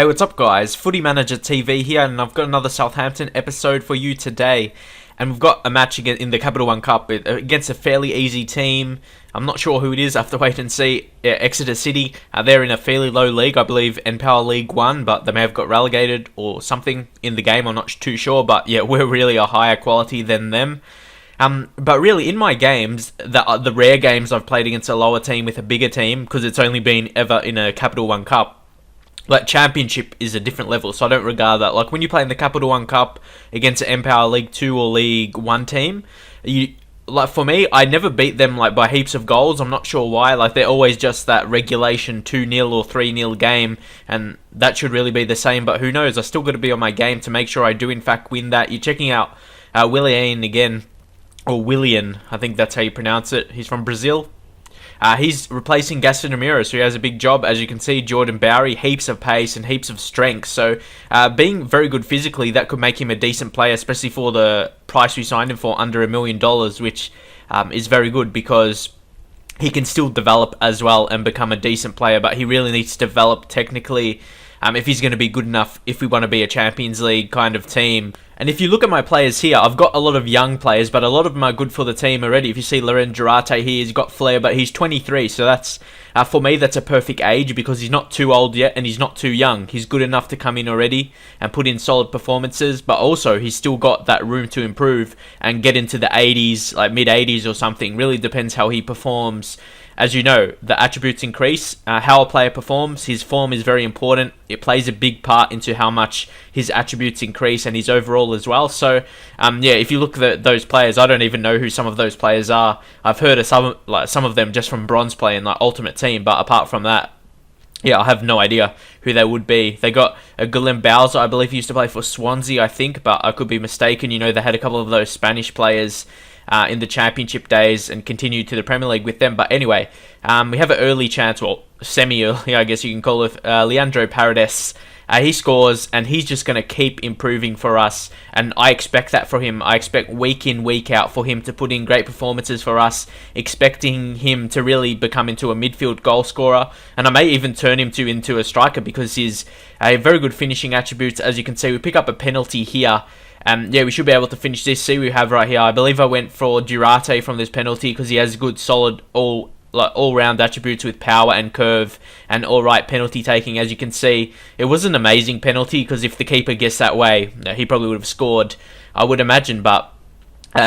Hey, what's up guys? Footy Manager TV here, and I've got another Southampton episode for you today. And we've got a match again in the Capital One Cup against a fairly easy team. I'm not sure who it is, I have to wait and see. Exeter City, they're in a fairly low league, I believe Empower League 1, but they may have got relegated or something in the game, I'm not too sure. But yeah, we're really a higher quality than them. But really, in my games, the rare games I've played against a lower team with a bigger team, because it's only been ever in a Capital One Cup, like, championship is a different level, so I don't regard that. Like, when you play in the Capital One Cup against an Empower League 2 or League 1 team, for me, I never beat them, by heaps of goals. I'm not sure why. They're always just that regulation 2-0 or 3-0 game, and that should really be the same, but who knows? I still got to be on my game to make sure I do, in fact, win that. You're checking out Willian again, or Willian, I think that's how you pronounce it. He's from Brazil. He's replacing Gaston Ramiro, so he has a big job. As you can see, Jordan Bowery, heaps of pace and heaps of strength. So, being very good physically, that could make him a decent player, especially for the price we signed him for, under $1 million, which is very good because he can still develop as well and become a decent player, but he really needs to develop technically if he's going to be good enough if we want to be a Champions League kind of team. And if you look at my players here, I've got a lot of young players, but a lot of them are good for the team already. If you see Loren Girarte here, he's got flair, but he's 23, so that's, for me, that's a perfect age because he's not too old yet and he's not too young. He's good enough to come in already and put in solid performances, but also he's still got that room to improve and get into the 80s, like mid-80s or something. Really depends how he performs. As you know, the attributes increase. How a player performs, his form is very important. It plays a big part into how much his attributes increase and his overall as well. So, yeah, if you look at those players, I don't even know who some of those players are. I've heard of some of them just from Bronze Play and Ultimate Team, but apart from that, yeah, I have no idea who they would be. They got a Guillem Bowser, I believe he used to play for Swansea, I think, but I could be mistaken. You know, they had a couple of those Spanish players in the championship days and continued to the Premier League with them. But anyway, we have an early chance, well, semi-early, I guess you can call it. Leandro Paredes, he scores, and he's just going to keep improving for us, and I expect that for him. I expect week in, week out for him to put in great performances for us, expecting him to really become into a midfield goal scorer, and I may even turn him into a striker because he's a very good finishing attributes. As you can see, we pick up a penalty here. Yeah, we should be able to finish this. See, we have right here, I believe I went for Girarte from this penalty because he has good, solid, all-round attributes with power and curve and all-right penalty taking. As you can see, it was an amazing penalty because if the keeper guessed that way, he probably would have scored, I would imagine, but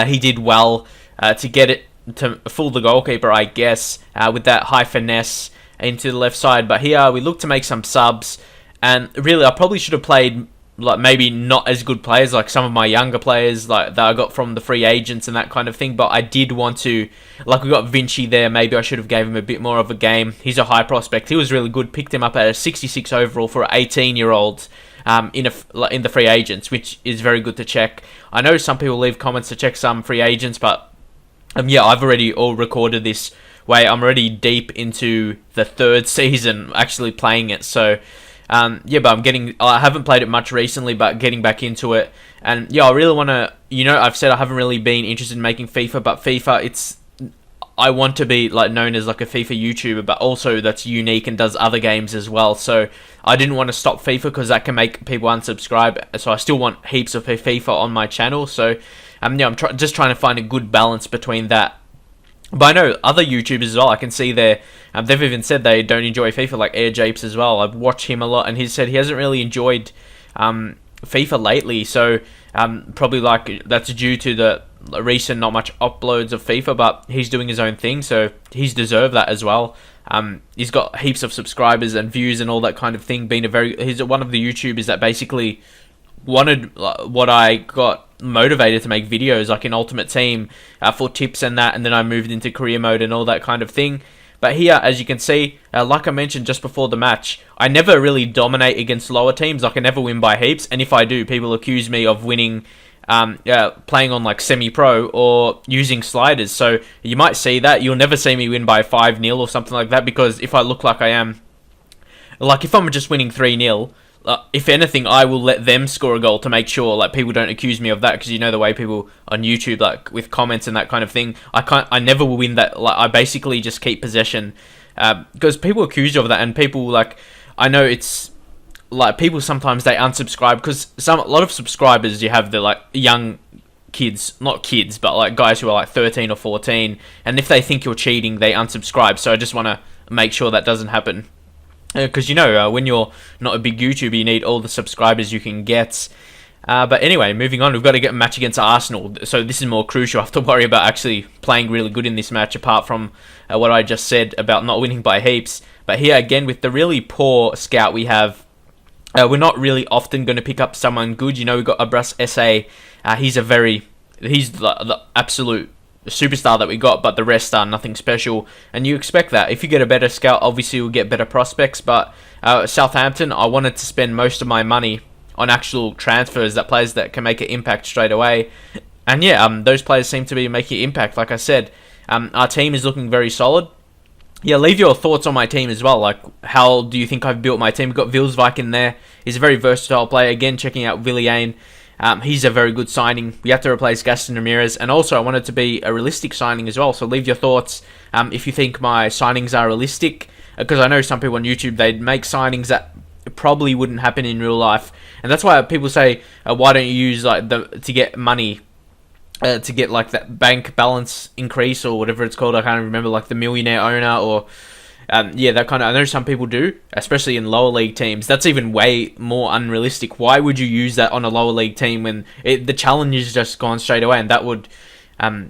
he did well to get it to fool the goalkeeper, I guess, with that high finesse into the left side. But here, we look to make some subs, and really, I probably should have played maybe not as good players like some of my younger players that I got from the free agents and that kind of thing, but I did want to, we got Vinci there, maybe I should have gave him a bit more of a game. He's a high prospect, he was really good, picked him up at a 66 overall for an 18-year-old in the free agents, which is very good to check. I know some people leave comments to check some free agents, but yeah, I've already all recorded this way. I'm already deep into the third season actually playing it, so yeah, but I haven't played it much recently, but getting back into it. And yeah, I really want to, I've said I haven't really been interested in making FIFA, but FIFA, I want to be known as a FIFA YouTuber, but also that's unique and does other games as well. So I didn't want to stop FIFA because that can make people unsubscribe. So I still want heaps of FIFA on my channel. So yeah, I'm just trying to find a good balance between that. But I know other YouTubers as well, I can see they've even said they don't enjoy FIFA, like Air Japes as well. I've watched him a lot, and he said he hasn't really enjoyed FIFA lately, so probably that's due to the recent not much uploads of FIFA, but he's doing his own thing, so he's deserved that as well. He's got heaps of subscribers and views and all that kind of thing, he's one of the YouTubers that basically wanted what I got motivated to make videos in Ultimate Team for tips and that, and then I moved into career mode and all that kind of thing. But here, as you can see, like I mentioned just before the match, I never really dominate against lower teams. I never win by heaps, and if I do, people accuse me of winning playing on semi-pro or using sliders. So you might see that. You'll never see me win by 5-0 or something like that, because if I look like I am, if I'm just winning 3-0, if anything, I will let them score a goal to make sure people don't accuse me of that, because the way people on YouTube with comments and that kind of thing, I never will win that. I basically just keep possession because people accuse you of that, and people I know it's like people sometimes they unsubscribe because a lot of subscribers you have the like young kids, not kids, but like guys who are like 13 or 14, and if they think you're cheating, they unsubscribe. So I just want to make sure that doesn't happen. Because when you're not a big YouTuber, you need all the subscribers you can get. But anyway, moving on, we've got to get a match against Arsenal. So this is more crucial. I have to worry about actually playing really good in this match, apart from what I just said about not winning by heaps. But here again, with the really poor scout we have, we're not really often going to pick up someone good. We've got Abras SA. He's the absolute superstar that we got, but the rest are nothing special, and you expect that. If you get a better scout, obviously you'll get better prospects, but Southampton, I wanted to spend most of my money on actual transfers, that players that can make an impact straight away, and those players seem to be making an impact. Like I said, our team is looking very solid. Leave your thoughts on my team as well. Like, how do you think I've built my team? We've got Vilsvik in there. He's a very versatile player. Again, checking out Willian. He's a very good signing. We have to replace Gaston Ramirez, and also I want it to be a realistic signing as well. So leave your thoughts if you think my signings are realistic, because I know some people on YouTube, they'd make signings that probably wouldn't happen in real life, and that's why people say, why don't you use like to get money, to get like that bank balance increase or whatever it's called. I can't remember, like the millionaire owner or. That kind of, I know some people do, especially in lower league teams. That's even way more unrealistic. Why would you use that on a lower league team when the challenge is just gone straight away? And that would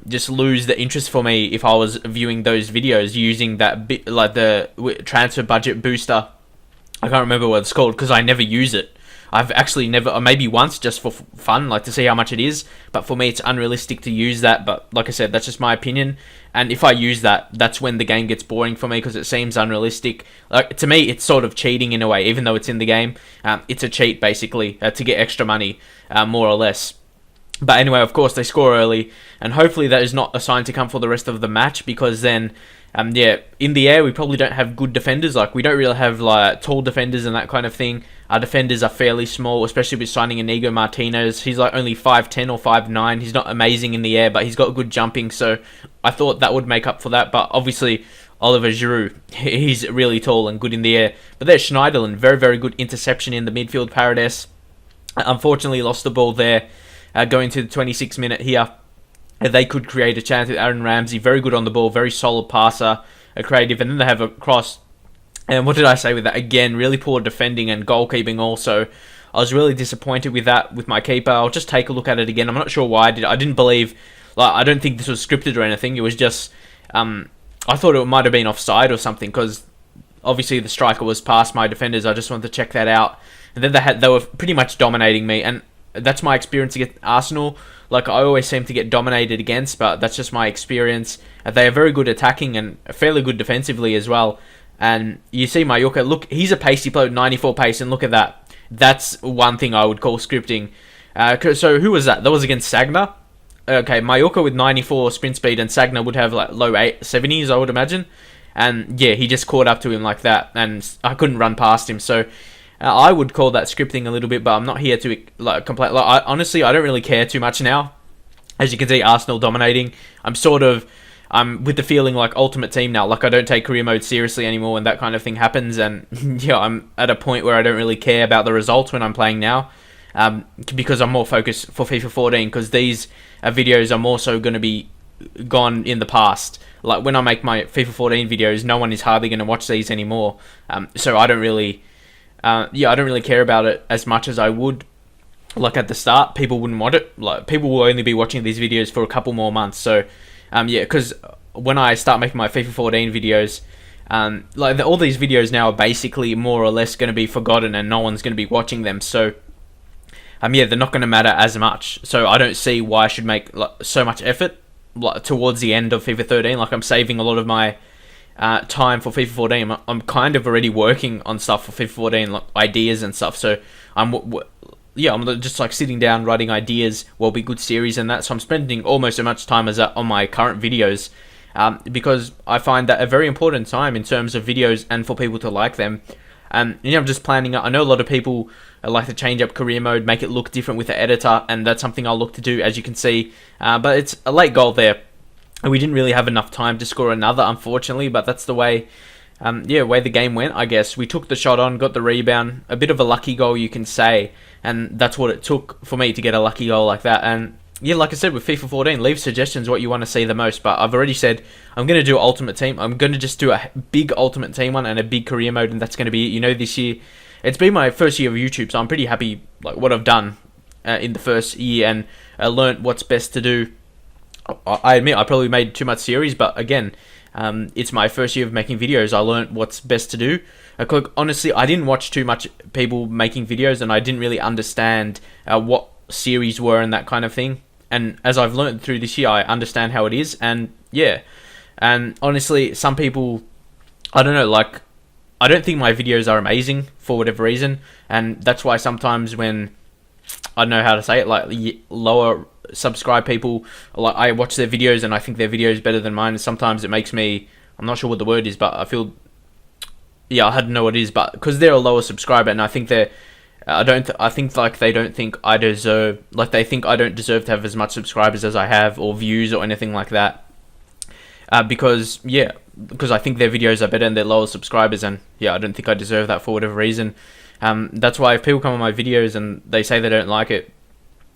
just lose the interest for me if I was viewing those videos using that bit, like the transfer budget booster. I can't remember what it's called because I never use it. I've actually never, or maybe once just for fun, like to see how much it is. But for me, it's unrealistic to use that. But like I said, that's just my opinion. And if I use that, that's when the game gets boring for me because it seems unrealistic. Like to me, it's sort of cheating in a way, even though it's in the game. It's a cheat basically to get extra money, more or less. But anyway, of course, they score early, and hopefully that is not a sign to come for the rest of the match, because then, in the air, we probably don't have good defenders. Like, we don't really have like tall defenders and that kind of thing. Our defenders are fairly small, especially with signing Inigo Martinez. He's like only 5'10" or 5'9". He's not amazing in the air, but he's got good jumping, so I thought that would make up for that. But obviously, Oliver Giroud, he's really tall and good in the air. But there's Schneiderlin, very, very good interception in the midfield, Paredes. Unfortunately, lost the ball there. Going to the 26th minute here, they could create a chance with Aaron Ramsey. Very good on the ball, very solid passer, creative. And then they have a cross. And what did I say with that? Again, really poor defending and goalkeeping also. I was really disappointed with that, with my keeper. I'll just take a look at it again. I'm not sure why I did. I didn't believe, I don't think this was scripted or anything. It was just, I thought it might have been offside or something, because obviously the striker was past my defenders. I just wanted to check that out. And then they were pretty much dominating me. And that's my experience against Arsenal. Like, I always seem to get dominated against, but that's just my experience. They are very good attacking and fairly good defensively as well. And you see Mallorca, look, he's a pacey player with 94 pace, and look at that. That's one thing I would call scripting. So who was that? That was against Sagna. Okay, Mallorca with 94 sprint speed, and Sagna would have like low 70s, I would imagine. And he just caught up to him like that, and I couldn't run past him. So I would call that scripting a little bit, but I'm not here to complain. Honestly, I don't really care too much now. As you can see, Arsenal dominating. I'm with the feeling like Ultimate Team now. Like, I don't take career mode seriously anymore when that kind of thing happens. And I'm at a point where I don't really care about the results when I'm playing now, because I'm more focused for FIFA 14, because these videos are more so going to be gone in the past. Like, when I make my FIFA 14 videos, no one is hardly going to watch these anymore. So I don't really care about it as much as I would. Like, at the start, people wouldn't want it. Like, people will only be watching these videos for a couple more months. So, because when I start making my FIFA 14 videos, all these videos now are basically more or less going to be forgotten, and no one's going to be watching them. So, they're not going to matter as much. So I don't see why I should make so much effort towards the end of FIFA 13. Like, I'm saving a lot of my time for FIFA 14. I'm kind of already working on stuff for FIFA 14, like ideas and stuff. So I'm just like sitting down writing ideas, will be good series and that. So I'm spending almost as much time as that on my current videos, because I find that a very important time in terms of videos and for people to like them. I'm just planning. I know a lot of people like to change up career mode, make it look different with the editor, and that's something I'll look to do, as you can see. But it's a late goal there. We didn't really have enough time to score another, unfortunately, but that's the way yeah, way the game went, I guess. We took the shot on, got the rebound, a bit of a lucky goal, you can say, and that's what it took for me to get a lucky goal like that. And yeah, like I said, with FIFA 14, leave suggestions what you want to see the most, but I've already said I'm going to do Ultimate Team. I'm going to just do a big Ultimate Team one and a big career mode, and that's going to be it. You know, this year, it's been my first year of YouTube, so I'm pretty happy like what I've done in the first year, and I learnt what's best to do. I admit I probably made too much series, but again, it's my first year of making videos. I learnt what's best to do. Honestly, I didn't watch too much people making videos, and I didn't really understand what series were and that kind of thing. And as I've learned through this year, I understand how it is. And yeah, and honestly, some people, I don't know, like, I don't think my videos are amazing for whatever reason. And that's why sometimes when, I don't know how to say it, like lower subscribe people, like I watch their videos and I think their video is better than mine. And sometimes it makes me, I'm not sure what the word is, but I feel, yeah, I don't know what it is, but because they're a lower subscriber, and I think they're, I think like they don't think I deserve, like they think I don't deserve to have as much subscribers as I have, or views or anything like that. Because I think their videos are better and they're lower subscribers, and yeah, I don't think I deserve that for whatever reason. That's why if people come on my videos and they say they don't like it,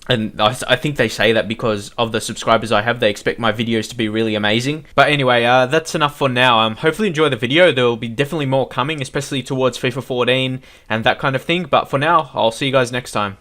and I think they say that because of the subscribers I have, they expect my videos to be really amazing. But anyway, that's enough for now. Hopefully enjoy the video. There will be definitely more coming, especially towards FIFA 14 and that kind of thing. But for now, I'll see you guys next time.